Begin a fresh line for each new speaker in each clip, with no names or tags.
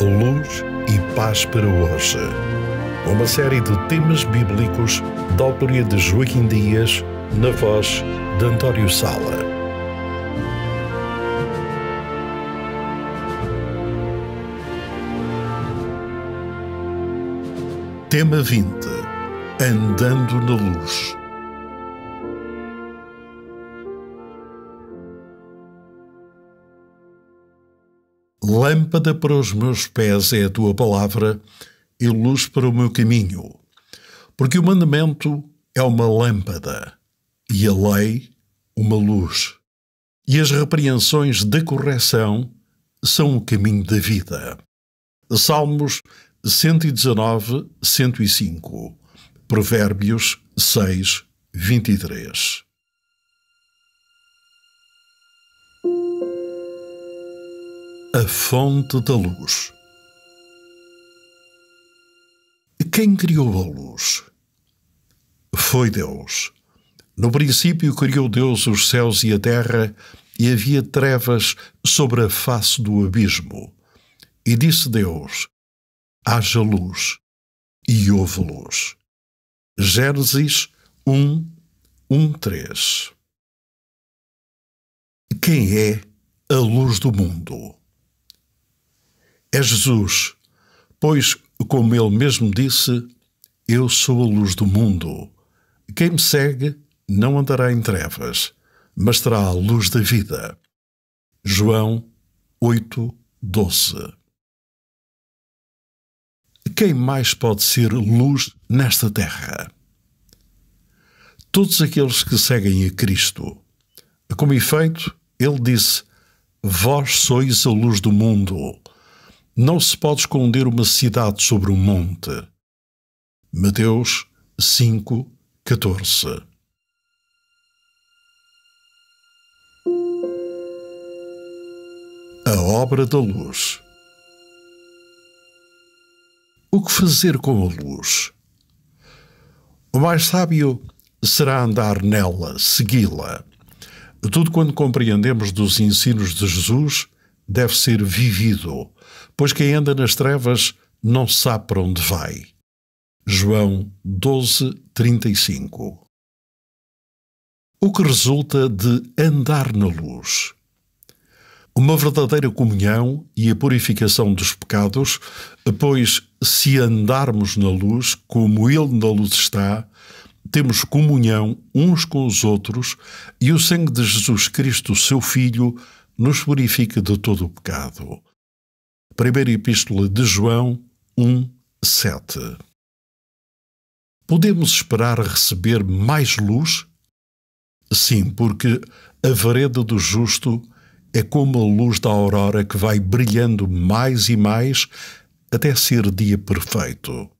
Luz e Paz para hoje. Uma série de temas bíblicos da autoria de Joaquim Dias, na voz de António Sala. Tema 20. Andando na luz. Lâmpada para os meus pés é a tua palavra e luz para o meu caminho. Porque o mandamento é uma lâmpada e a lei uma luz. E as repreensões da correção são o caminho da vida. Salmos 119, 105. Provérbios 6, 23. A fonte da luz. Quem criou a luz? Foi Deus. No princípio criou Deus os céus e a terra, e havia trevas sobre a face do abismo. E disse Deus: haja luz, e houve luz. Gênesis 1, 3. Quem é a luz do mundo? É Jesus, pois, como ele mesmo disse, eu sou a luz do mundo. Quem me segue não andará em trevas, mas terá a luz da vida. João 8, 12. Quem mais pode ser luz nesta terra? Todos aqueles que seguem a Cristo. Com efeito, ele disse: vós sois a luz do mundo. Não se pode esconder uma cidade sobre um monte. Mateus 5, 14. A obra da luz. O que fazer com a luz? O mais sábio será andar nela, segui-la. Tudo quanto compreendemos dos ensinos de Jesus deve ser vivido, pois quem anda nas trevas não sabe para onde vai. João 12, 35. O que resulta de andar na luz? Uma verdadeira comunhão e a purificação dos pecados, pois se andarmos na luz, como Ele na luz está, temos comunhão uns com os outros e o sangue de Jesus Cristo, seu Filho, nos purifica de todo o pecado. Primeira Epístola de João 1, 7. Podemos esperar receber mais luz? Sim, porque a vereda do justo é como a luz da aurora que vai brilhando mais e mais até ser dia perfeito.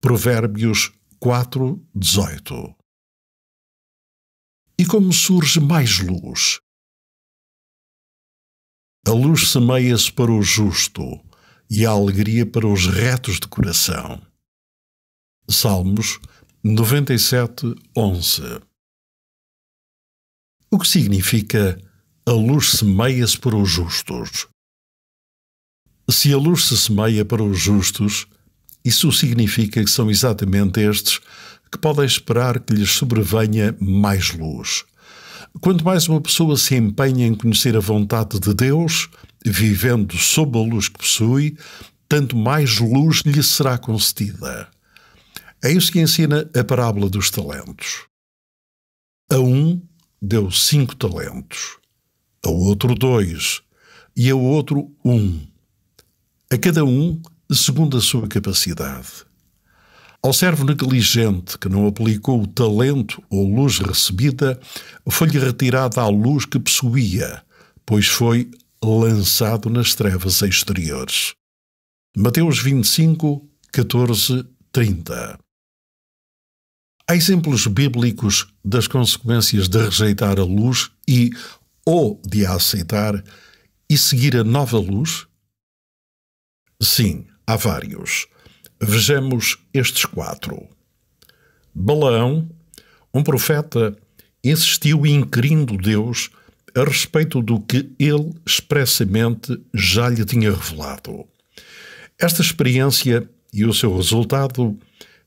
Provérbios 4, 18. E como surge mais luz? A luz semeia-se para o justo e a alegria para os retos de coração. Salmos 97, 11. O que significa a luz semeia-se para os justos? Se a luz se semeia para os justos, isso significa que são exatamente estes que podem esperar que lhes sobrevenha mais luz. Quanto mais uma pessoa se empenha em conhecer a vontade de Deus, vivendo sob a luz que possui, tanto mais luz lhe será concedida. É isso que ensina a parábola dos talentos. A um deu 5 talentos, a outro 2 e a outro 1. A cada um segundo a sua capacidade. Ao servo negligente que não aplicou o talento ou luz recebida, foi-lhe retirada a luz que possuía, pois foi lançado nas trevas exteriores. Mateus 25, 14, 30. Há exemplos bíblicos das consequências de rejeitar a luz ou de a aceitar e seguir a nova luz? Sim, há vários. Vejamos estes 4. Balaão, um profeta, insistiu inquirindo Deus a respeito do que ele expressamente já lhe tinha revelado. Esta experiência e o seu resultado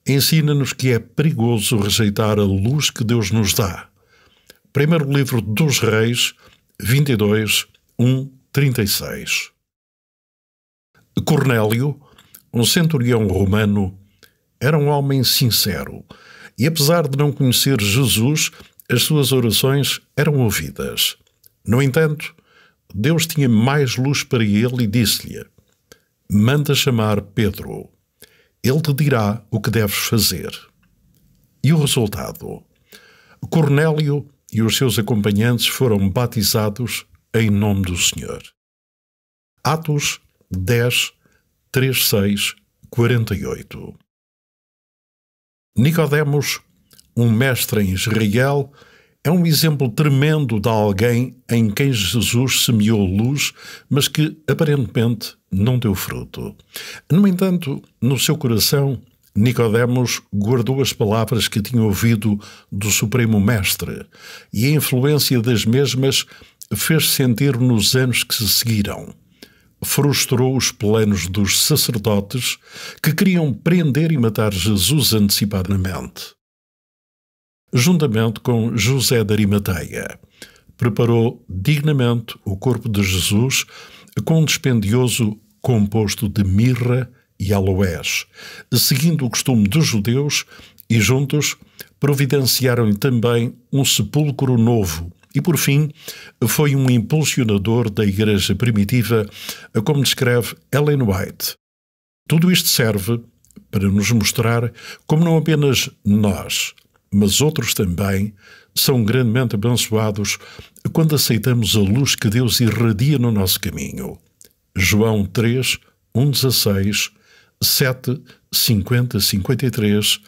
ensina-nos que é perigoso rejeitar a luz que Deus nos dá. Primeiro livro dos Reis, 22, 36. Cornélio, um centurião romano, era um homem sincero e, apesar de não conhecer Jesus, as suas orações eram ouvidas. No entanto, Deus tinha mais luz para ele e disse-lhe: manda chamar Pedro. Ele te dirá o que deves fazer. E o resultado? Cornélio e os seus acompanhantes foram batizados em nome do Senhor. Atos 10, 36, 48. Nicodemos, um mestre em Israel, é um exemplo tremendo de alguém em quem Jesus semeou luz, mas que aparentemente não deu fruto. No entanto, no seu coração, Nicodemos guardou as palavras que tinha ouvido do Supremo Mestre, e a influência das mesmas fez-se sentir nos anos que se seguiram. Frustrou os planos dos sacerdotes que queriam prender e matar Jesus antecipadamente. Juntamente com José de Arimateia, preparou dignamente o corpo de Jesus com um dispendioso composto de mirra e aloés, seguindo o costume dos judeus, e juntos providenciaram-lhe também um sepulcro novo e, por fim, foi um impulsionador da Igreja primitiva, como descreve Ellen White. Tudo isto serve para nos mostrar como não apenas nós, mas outros também, são grandemente abençoados quando aceitamos a luz que Deus irradia no nosso caminho. João 3, 16, 7, 50, 53,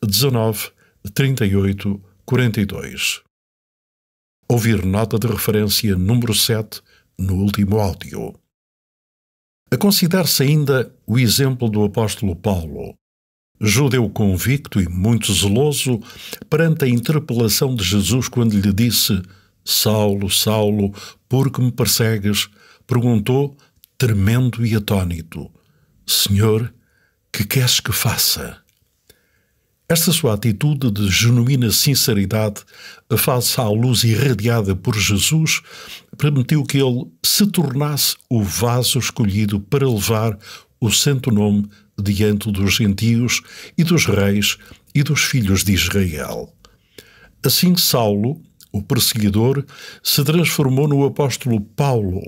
19, 38, 42. Ouvir nota de referência número 7 no último áudio. Considere-se ainda o exemplo do apóstolo Paulo, judeu convicto e muito zeloso perante a interpelação de Jesus quando lhe disse: Saulo, Saulo, por que me persegues? Perguntou, tremendo e atônito: Senhor, que queres que faça? Esta sua atitude de genuína sinceridade face à luz irradiada por Jesus permitiu que ele se tornasse o vaso escolhido para levar o santo nome diante dos gentios e dos reis e dos filhos de Israel. Assim, Saulo, o perseguidor, se transformou no apóstolo Paulo,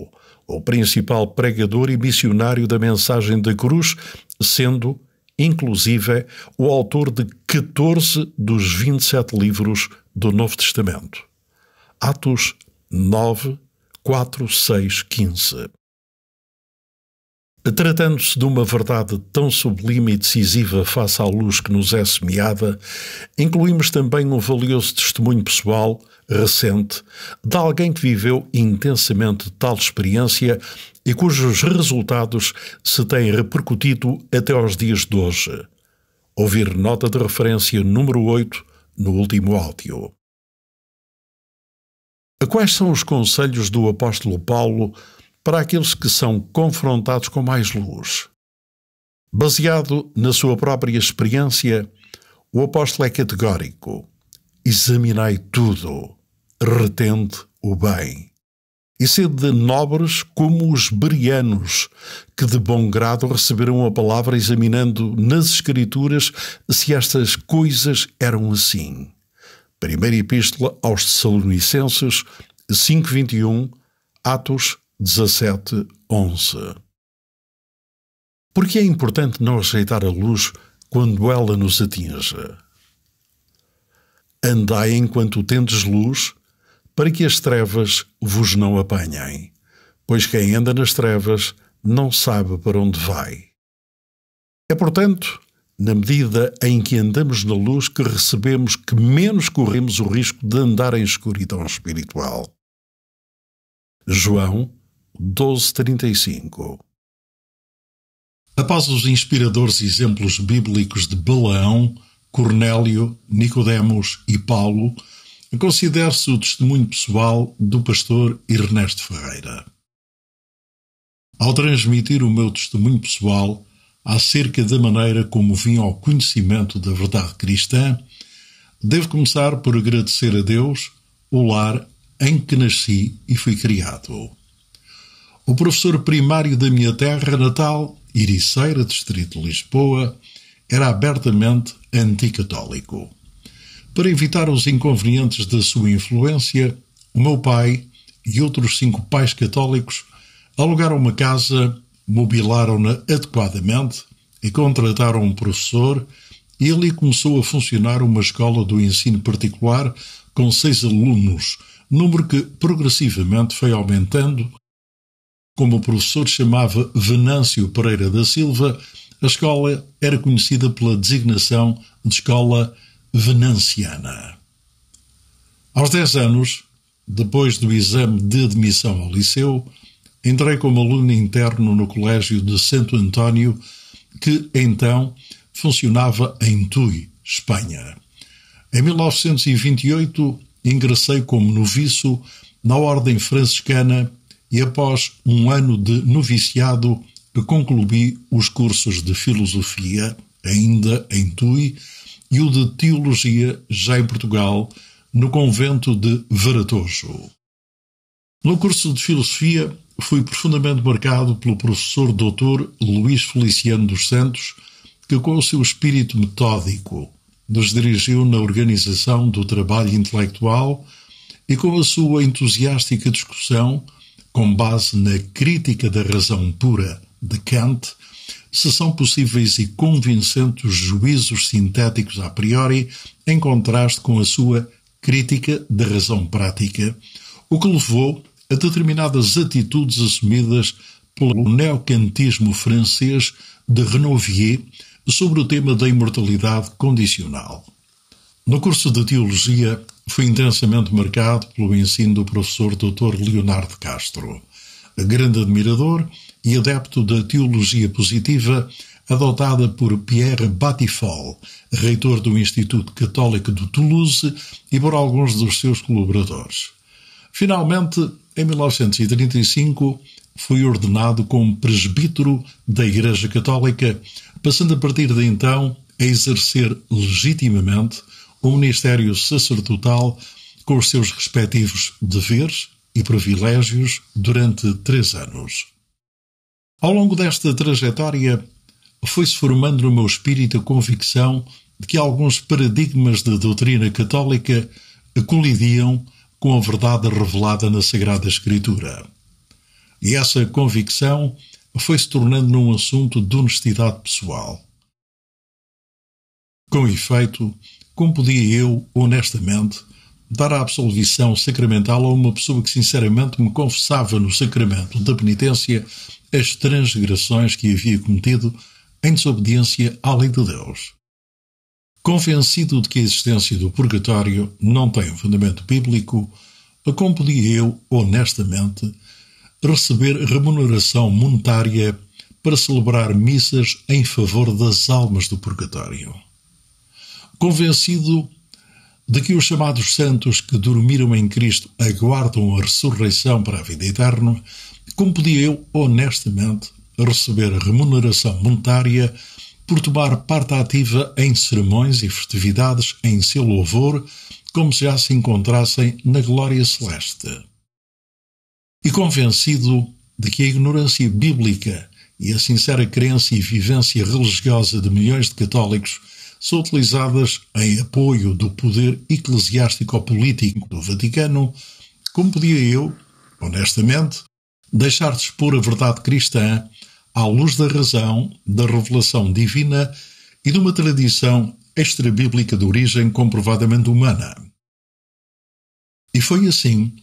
o principal pregador e missionário da mensagem da cruz, sendo, inclusive, o autor de 14 dos 27 livros do Novo Testamento. Atos 9, 4, 6, 15. Tratando-se de uma verdade tão sublime e decisiva face à luz que nos é semeada, incluímos também um valioso testemunho pessoal, recente, de alguém que viveu intensamente tal experiência e cujos resultados se têm repercutido até aos dias de hoje. Ouvir nota de referência número 8 no último áudio. Quais são os conselhos do apóstolo Paulo para aqueles que são confrontados com mais luz? Baseado na sua própria experiência, o apóstolo é categórico: examinai tudo, retende o bem. E sede nobres como os bereanos, que de bom grado receberam a palavra examinando nas Escrituras se estas coisas eram assim. Primeira Epístola aos Tessalonicenses 5:21, Atos 17, 11. Por que é importante não rejeitar a luz quando ela nos atinge? Andai enquanto tendes luz, para que as trevas vos não apanhem, pois quem anda nas trevas não sabe para onde vai. É, portanto, na medida em que andamos na luz que recebemos que menos corremos o risco de andar em escuridão espiritual. João 12:35. Após os inspiradores exemplos bíblicos de Balaão, Cornélio, Nicodemos e Paulo, considere-se o testemunho pessoal do pastor Ernesto Ferreira. Ao transmitir o meu testemunho pessoal, acerca da maneira como vim ao conhecimento da verdade cristã, devo começar por agradecer a Deus o lar em que nasci e fui criado. O professor primário da minha terra natal, Ericeira, distrito de Lisboa, era abertamente anticatólico. Para evitar os inconvenientes da sua influência, o meu pai e outros 5 pais católicos alugaram uma casa, mobilaram-na adequadamente e contrataram um professor, e ali começou a funcionar uma escola do ensino particular com 6 alunos, número que progressivamente foi aumentando. Como o professor chamava Venâncio Pereira da Silva, a escola era conhecida pela designação de Escola Venanciana. Aos 10 anos, depois do exame de admissão ao liceu, entrei como aluno interno no Colégio de Santo António, que então funcionava em Tui, Espanha. Em 1928, ingressei como noviço na Ordem Franciscana e, após um ano de noviciado, concluí os cursos de Filosofia, ainda em Tui, e o de Teologia, já em Portugal, no convento de Varatojo. No curso de Filosofia, fui profundamente marcado pelo professor Dr. Luís Feliciano dos Santos, que com o seu espírito metódico nos dirigiu na organização do trabalho intelectual e com a sua entusiástica discussão, com base na crítica da razão pura de Kant, se são possíveis e convincentes juízos sintéticos a priori, em contraste com a sua crítica da razão prática, o que levou a determinadas atitudes assumidas pelo neocantismo francês de Renouvier sobre o tema da imortalidade condicional. No curso de Teologia, fui intensamente marcado pelo ensino do professor Dr. Leonardo Castro, grande admirador e adepto da teologia positiva adotada por Pierre Batifol, reitor do Instituto Católico de Toulouse, e por alguns dos seus colaboradores. Finalmente, em 1935, fui ordenado como presbítero da Igreja Católica, passando a partir de então a exercer legitimamente o ministério sacerdotal com os seus respectivos deveres e privilégios durante 3 anos. Ao longo desta trajetória, foi-se formando no meu espírito a convicção de que alguns paradigmas da doutrina católica colidiam com a verdade revelada na Sagrada Escritura. E essa convicção foi-se tornando num assunto de honestidade pessoal. Com efeito, como podia eu, honestamente, dar a absolvição sacramental a uma pessoa que sinceramente me confessava no sacramento da penitência as transgressões que havia cometido em desobediência à lei de Deus? Convencido de que a existência do purgatório não tem um fundamento bíblico, como podia eu, honestamente, receber remuneração monetária para celebrar missas em favor das almas do purgatório? Convencido de que os chamados santos que dormiram em Cristo aguardam a ressurreição para a vida eterna, como podia eu, honestamente, receber remuneração monetária por tomar parte ativa em sermões e festividades em seu louvor, como se já se encontrassem na glória celeste? E convencido de que a ignorância bíblica e a sincera crença e vivência religiosa de milhões de católicos são utilizadas em apoio do poder eclesiástico-político do Vaticano, como podia eu, honestamente, deixar de expor a verdade cristã à luz da razão, da revelação divina e de uma tradição extra-bíblica de origem comprovadamente humana? E foi assim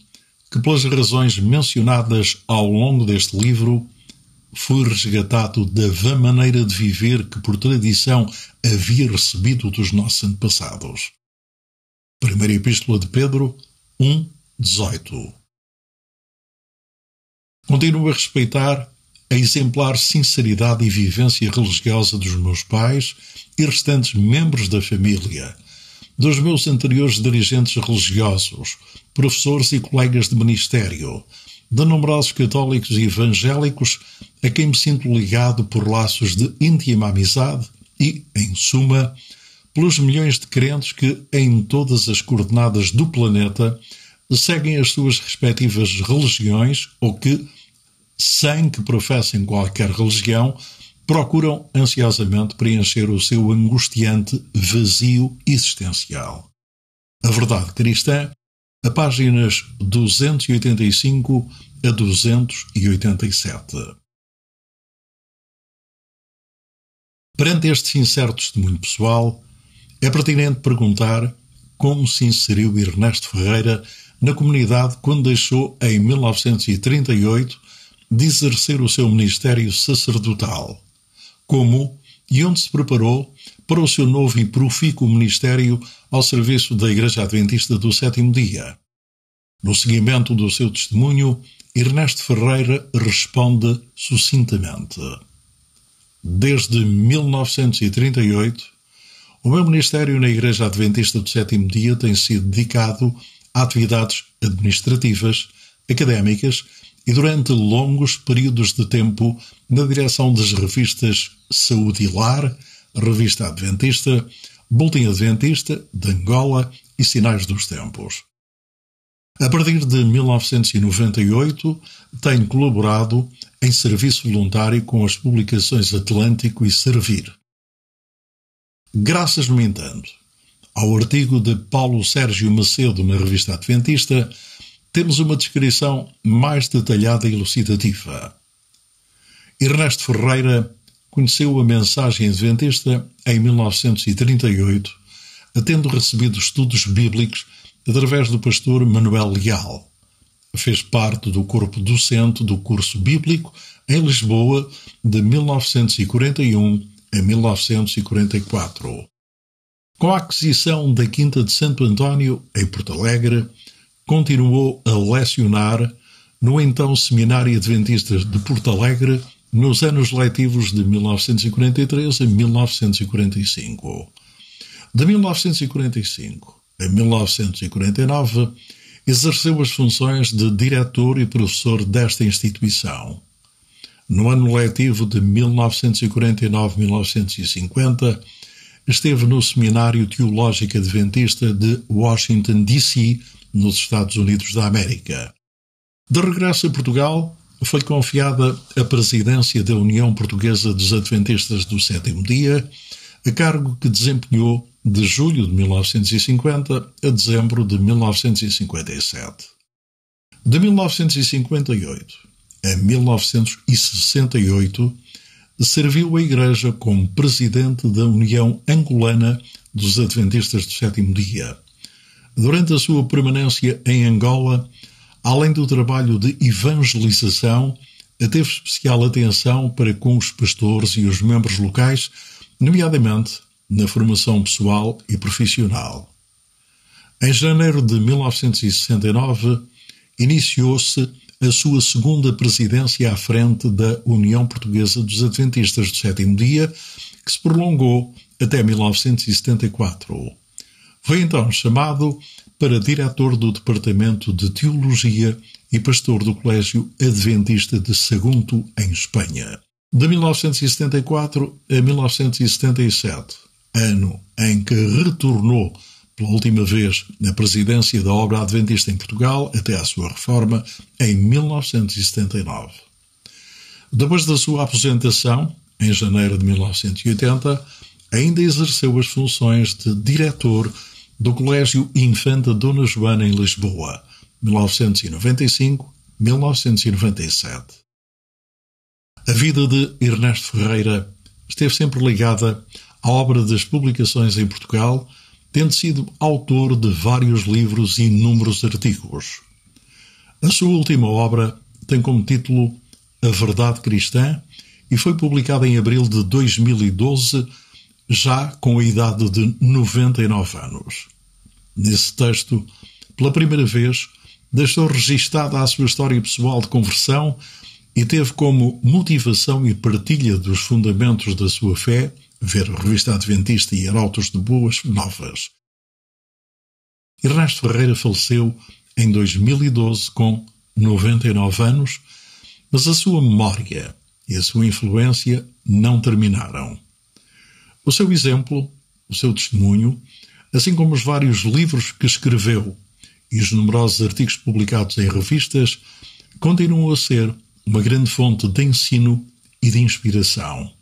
que, pelas razões mencionadas ao longo deste livro, fui resgatado da vã maneira de viver que, por tradição, havia recebido dos nossos antepassados. Primeira Epístola de Pedro 1:18. Continuo a respeitar a exemplar sinceridade e vivência religiosa dos meus pais e restantes membros da família, dos meus anteriores dirigentes religiosos, professores e colegas de ministério, de numerosos católicos e evangélicos, a quem me sinto ligado por laços de íntima amizade e, em suma, pelos milhões de crentes que, em todas as coordenadas do planeta, seguem as suas respectivas religiões ou que, sem que professem qualquer religião, procuram ansiosamente preencher o seu angustiante vazio existencial. A Verdade Cristã, a páginas 285 a 287. Perante este sincero testemunho pessoal, é pertinente perguntar como se inseriu Ernesto Ferreira na comunidade quando deixou, em 1938, de exercer o seu ministério sacerdotal. Como e onde se preparou para o seu novo e profícuo ministério ao serviço da Igreja Adventista do Sétimo Dia. No seguimento do seu testemunho, Ernesto Ferreira responde sucintamente. Desde 1938, o meu ministério na Igreja Adventista do Sétimo Dia tem sido dedicado a atividades administrativas, académicas e durante longos períodos de tempo na direção das revistas Saúde e Lar, Revista Adventista, Boletim Adventista, de Angola e Sinais dos Tempos. A partir de 1998, tenho colaborado em serviço voluntário com as publicações Atlântico e Servir. Graças, no entanto, ao artigo de Paulo Sérgio Macedo na Revista Adventista, temos uma descrição mais detalhada e elucidativa. Ernesto Ferreira conheceu a mensagem adventista em 1938, tendo recebido estudos bíblicos através do pastor Manuel Leal. Fez parte do corpo docente do curso bíblico em Lisboa de 1941 a 1944. Com a aquisição da Quinta de Santo António, em Porto Alegre, continuou a lecionar no então Seminário Adventista de Porto Alegre nos anos letivos de 1943 a 1945. De 1945 a 1949, exerceu as funções de diretor e professor desta instituição. No ano letivo de 1949-1950, esteve no Seminário Teológico Adventista de Washington, D.C., nos Estados Unidos da América. De regresso a Portugal, foi confiada a presidência da União Portuguesa dos Adventistas do Sétimo Dia, a cargo que desempenhou de julho de 1950 a dezembro de 1957. De 1958 a 1968, serviu a Igreja como presidente da União Angolana dos Adventistas do Sétimo Dia. Durante a sua permanência em Angola, além do trabalho de evangelização, teve especial atenção para com os pastores e os membros locais, nomeadamente na formação pessoal e profissional. Em janeiro de 1969, iniciou-se a sua segunda presidência à frente da União Portuguesa dos Adventistas do Sétimo Dia, que se prolongou até 1974. Foi então chamado para diretor do Departamento de Teologia e pastor do Colégio Adventista de Sagunto, em Espanha. De 1974 a 1977, ano em que retornou pela última vez na presidência da Obra Adventista em Portugal até à sua reforma em 1979. Depois da sua aposentação, em janeiro de 1980, ainda exerceu as funções de diretor do Colégio Infanta Dona Joana em Lisboa, 1995-1997. A vida de Ernesto Ferreira esteve sempre ligada à obra das publicações em Portugal, tendo sido autor de vários livros e inúmeros artigos. A sua última obra tem como título A Verdade Cristã e foi publicada em abril de 2012, já com a idade de 99 anos. Nesse texto, pela primeira vez, deixou registada a sua história pessoal de conversão e teve como motivação e partilha dos fundamentos da sua fé, ver a Revista Adventista e Arautos de Boas Novas. Ernesto Ferreira faleceu em 2012 com 99 anos, mas a sua memória e a sua influência não terminaram. O seu exemplo, o seu testemunho, assim como os vários livros que escreveu e os numerosos artigos publicados em revistas, continuam a ser uma grande fonte de ensino e de inspiração.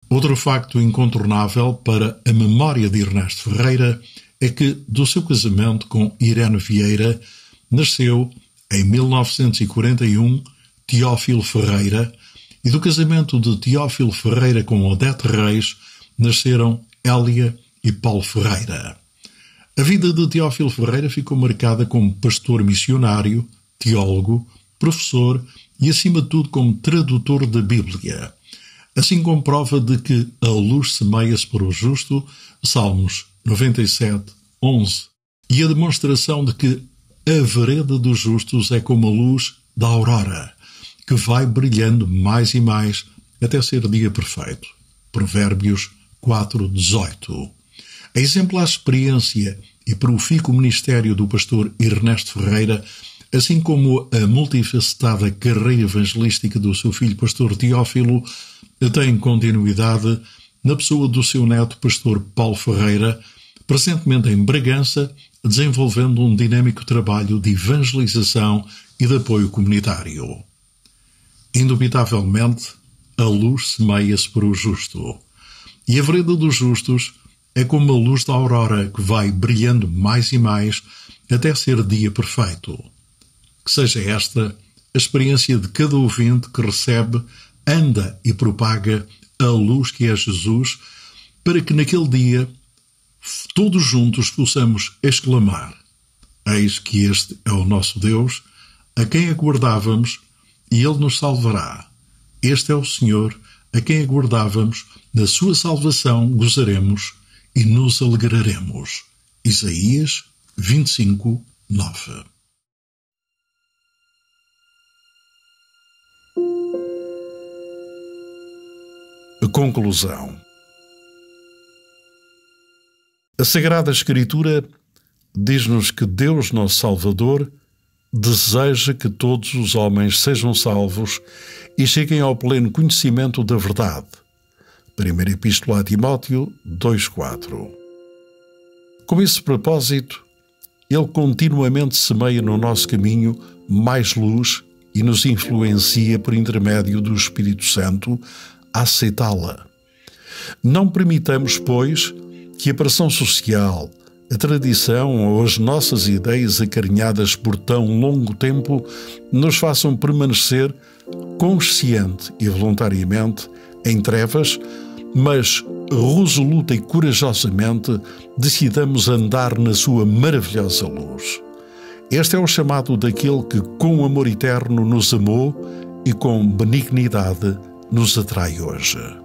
Outro facto incontornável para a memória de Ernesto Ferreira é que, do seu casamento com Irene Vieira, nasceu, em 1941, Teófilo Ferreira, e do casamento de Teófilo Ferreira com Odete Reis, nasceram Hélia e Paulo Ferreira. A vida de Teófilo Ferreira ficou marcada como pastor missionário, teólogo, professor e, acima de tudo, como tradutor da Bíblia. Assim como prova de que a luz semeia-se para o justo, Salmos 97, 11. E a demonstração de que a vereda dos justos é como a luz da aurora, que vai brilhando mais e mais até ser dia perfeito. Provérbios 4, 18. A exemplar experiência e profícuo ministério do pastor Ernesto Ferreira, assim como a multifacetada carreira evangelística do seu filho pastor Teófilo, tem continuidade na pessoa do seu neto pastor Paulo Ferreira, presentemente em Bragança, desenvolvendo um dinâmico trabalho de evangelização e de apoio comunitário. Indubitavelmente, a luz semeia-se para o justo, e a vereda dos justos é como a luz da aurora que vai brilhando mais e mais até ser dia perfeito. Que seja esta a experiência de cada ouvinte que recebe, anda e propaga a luz que é Jesus, para que naquele dia todos juntos possamos exclamar: eis que este é o nosso Deus, a quem aguardávamos, e Ele nos salvará. Este é o Senhor, a quem aguardávamos, na sua salvação gozaremos e nos alegraremos. Isaías 25, 9. Conclusão. A Sagrada Escritura diz-nos que Deus, nosso Salvador, deseja que todos os homens sejam salvos e cheguem ao pleno conhecimento da verdade. Primeira Epístola a Timóteo 2,4. Com esse propósito, Ele continuamente semeia no nosso caminho mais luz e nos influencia por intermédio do Espírito Santo a aceitá-la. Não permitamos, pois, que a pressão social, a tradição ou as nossas ideias acarinhadas por tão longo tempo nos façam permanecer consciente e voluntariamente em trevas, mas resoluta e corajosamente decidamos andar na sua maravilhosa luz. Este é o chamado daquele que com amor eterno nos amou e com benignidade nos atrai hoje.